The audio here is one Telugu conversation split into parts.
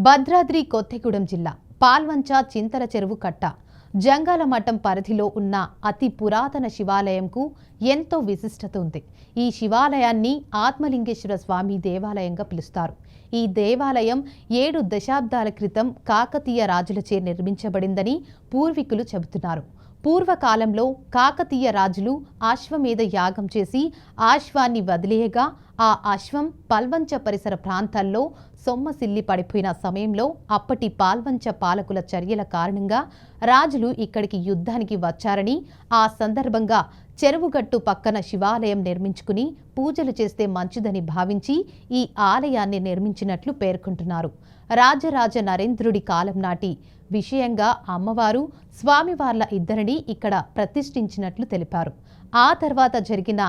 భద్రాద్రి కొత్తగూడెం జిల్లా పాల్వంచ చింతల చెరువు కట్ట జంగాల మఠం పరిధిలో ఉన్న అతి పురాతన శివాలయంకు ఎంతో విశిష్టత ఉంది. ఈ శివాలయాన్ని ఆత్మలింగేశ్వర స్వామి దేవాలయంగా పిలుస్తారు. ఈ దేవాలయం 7 దశాబ్దాల క్రితం కాకతీయ రాజులచే నిర్మించబడిందని పూర్వీకులు చెబుతున్నారు. పూర్వకాలంలో కాకతీయ రాజులు అశ్వమేధ యాగం చేసి అశ్వాన్ని వదిలేయగా ఆ అశ్వం పాల్వంచ పరిసర ప్రాంతాల్లో సొమ్మసిల్లి పడిపోయిన సమయంలో అప్పటి పాల్వంచ పాలకుల చర్యల కారణంగా రాజులు ఇక్కడికి యుద్ధానికి వచ్చారని, ఆ సందర్భంగా చెరువుగట్టు పక్కన శివాలయం నిర్మించుకుని పూజలు చేస్తే మంచిదని భావించి ఈ ఆలయాన్ని నిర్మించినట్లు పేర్కొంటున్నారు. రాజరాజ నరేంద్రుడి కాలం నాటి విషయంగా అమ్మవారు స్వామివార్ల ఇద్దరిని ఇక్కడ ప్రతిష్ఠించినట్లు తెలిపారు. ఆ తర్వాత జరిగిన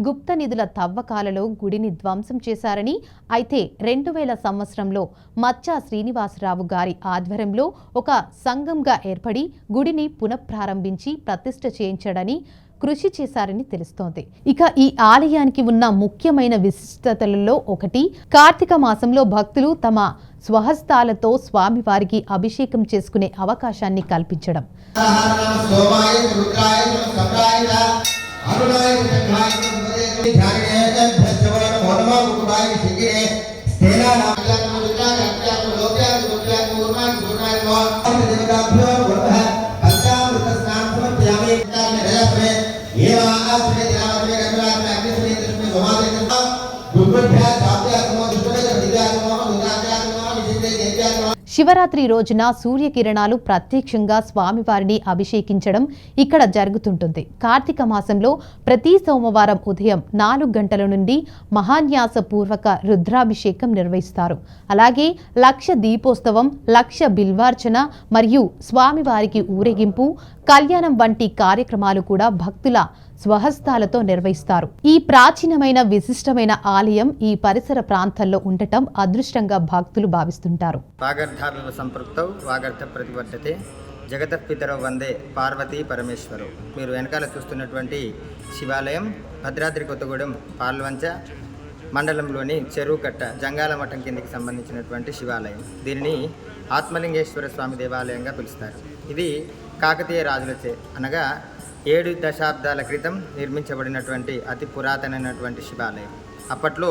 గుప్త నిధుల తవ్వకాలలో గుడిని ధ్వంసం చేశారని, అయితే 2000 సంవత్సరంలో మచ్చా శ్రీనివాసరావు గారి ఆధ్వర్యంలో ఒక సంఘంగా ఏర్పడి గుడిని పునఃప్రారంభించి ప్రతిష్ఠ చేయించడని కృషి చేశారని తెలుస్తోంది. ఇక ఈ ఆలయానికి ఉన్న ముఖ్యమైన విశిష్టతలలో ఒకటి, కార్తీక మాసంలో భక్తులు తమ స్వహస్తాలతో స్వామివారికి అభిషేకం చేసుకునే అవకాశాన్ని కల్పించడం. శివరాత్రి రోజున సూర్యకిరణాలు ప్రత్యక్షంగా స్వామివారిని అభిషేకించడం ఇక్కడ జరుగుతుంటుంది. కార్తీక మాసంలో ప్రతి సోమవారం ఉదయం 4 గంటల నుండి మహాన్యాసపూర్వక రుద్రాభిషేకం నిర్వహిస్తారు. అలాగే లక్ష దీపోత్సవం, లక్ష బిల్వార్చన మరియు స్వామివారికి ఊరేగింపు, కళ్యాణం వంటి కార్యక్రమాలు కూడా భక్తుల స్వహస్తాలతో నిర్వహిస్తారు. ఈ ప్రాచీనమైన విశిష్టమైన ఆలయం ఈ పరిసర ప్రాంతాల్లో ఉండటం అదృష్టంగా భక్తులు భావిస్తుంటారు. వాగర్ధాల సంపృక్తౌ వాగర్ధ ప్రతివర్తతే జగతః పితరౌ వందే పార్వతీ పరమేశ్వరు. మీరు వెనకాల చూస్తున్నటువంటి శివాలయం భద్రాద్రి కొత్తగూడెం పాల్వంచ మండలంలోని చెరువు కట్ట జంగాల మఠం కిందకి సంబంధించినటువంటి శివాలయం. దీనిని ఆత్మలింగేశ్వర స్వామి దేవాలయంగా పిలుస్తారు. ఇది కాకతీయ రాజులచే అనగా 7 దశాబ్దాల క్రితం నిర్మించబడినటువంటి అతి పురాతనమైనటువంటి శివాలయం. అప్పట్లో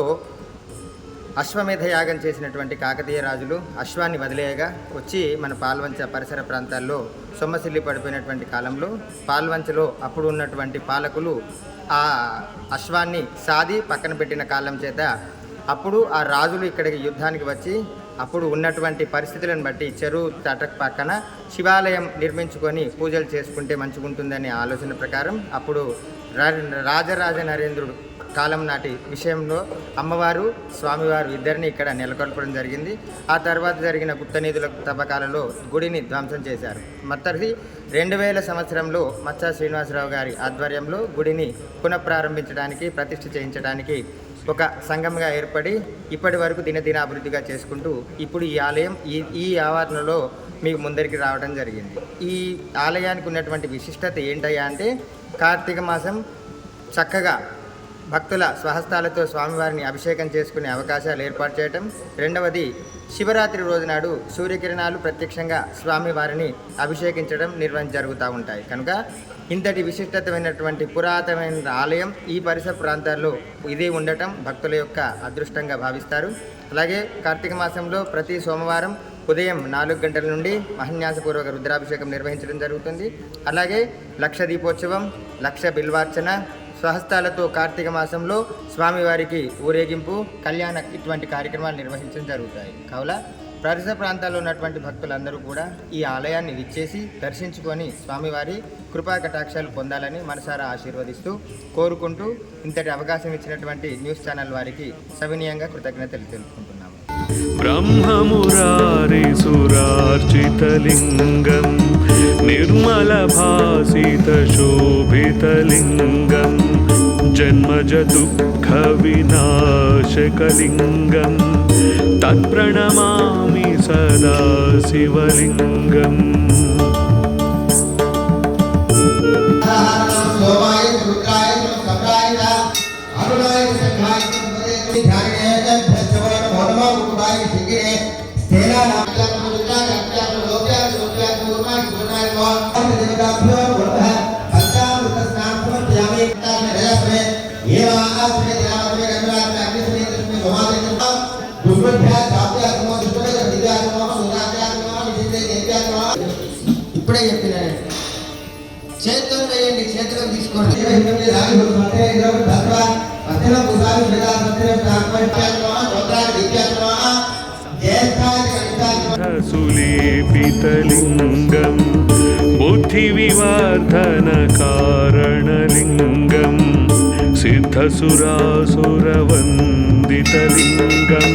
అశ్వమేధ యాగం చేసినటువంటి కాకతీయ రాజులు అశ్వాన్ని వదిలేయగా వచ్చి మన పాల్వంచ పరిసర ప్రాంతాల్లో సొమ్మసిల్లి పడిపోయినటువంటి కాలంలో పాల్వంచలో అప్పుడు ఉన్నటువంటి పాలకులు ఆ అశ్వాన్ని సాది పక్కన పెట్టిన కాలం చేత అప్పుడు ఆ రాజులు ఇక్కడికి యుద్ధానికి వచ్చి అప్పుడు ఉన్నటువంటి పరిస్థితులను బట్టి చెరువు తటక్ పక్కన శివాలయం నిర్మించుకొని పూజలు చేసుకుంటే మంచిగుంటుందనే ఆలోచన ప్రకారం అప్పుడు రాజరాజ నరేంద్రుడు కాలం నాటి విషయంలో అమ్మవారు స్వామివారు ఇద్దరిని ఇక్కడ నెలకొల్పడం జరిగింది. ఆ తర్వాత జరిగిన గుప్త నిధుల తవ్వకాలలో గుడిని ధ్వంసం చేశారు. మొత్తది 2000 సంవత్సరంలో మచ్చా శ్రీనివాసరావు గారి ఆధ్వర్యంలో గుడిని పునఃప్రారంభించడానికి ప్రతిష్ఠ చేయించడానికి ఒక సంఘంగా ఏర్పడి ఇప్పటి వరకు దినదిన అభివృద్ధిగా చేసుకుంటూ ఇప్పుడు ఈ ఆలయం ఈ ఆవరణలో మీకు ముందరికి రావడం జరిగింది. ఈ ఆలయానికి ఉన్నటువంటి విశిష్టత ఏంటయ్యా అంటే, కార్తీక మాసం చక్కగా భక్తుల స్వహస్తాలతో స్వామివారిని అభిషేకం చేసుకునే అవకాశాలు ఏర్పాటు చేయటం. రెండవది, శివరాత్రి రోజునాడు సూర్యకిరణాలు ప్రత్యక్షంగా స్వామివారిని అభిషేకించడం జరుగుతూ ఉంటాయి. కనుక ఇంతటి విశిష్టతమైనటువంటి పురాతనమైన ఆలయం ఈ పరిసర ప్రాంతాల్లో ఇదే ఉండటం భక్తుల యొక్క అదృష్టంగా భావిస్తారు. అలాగే కార్తీక మాసంలో ప్రతి సోమవారం ఉదయం 4 గంటల నుండి మహాన్యాసపూర్వక రుద్రాభిషేకం నిర్వహించడం జరుగుతుంది. అలాగే లక్ష దీపోత్సవం, లక్ష బిల్వార్చన, స్వహస్తాలతో కార్తీక మాసంలో స్వామివారికి ఊరేగింపు, కళ్యాణ ఇటువంటి కార్యక్రమాలు నిర్వహించడం జరుగుతాయి. కావున పరిసర ప్రాంతాల్లో ఉన్నటువంటి భక్తులందరూ కూడా ఈ ఆలయాన్ని విచ్చేసి దర్శించుకొని స్వామివారి కృపా కటాక్షాలు పొందాలని మనసారా ఆశీర్వదిస్తూ కోరుకుంటూ ఇంతటి అవకాశం ఇచ్చినటువంటి న్యూస్ ఛానల్ వారికి సవినీయంగా కృతజ్ఞతలు తెలుపుకుంటున్నాము. బ్రహ్మమురారి సురార్చితలింగం నిర్మల భాసిత శోభితలింగం జన్మజ దుఃఖ వినాశకలింగం తత్ప్రణమామి సదా శివలింగం. ఇప్పుడే చెప్పిన చేతులు వేయండి, చేతులు తీసుకోండి. సులేపితలింగం బుద్ధివివర్ధనకారణలింగం సిద్ధసురాసురవందితలింగం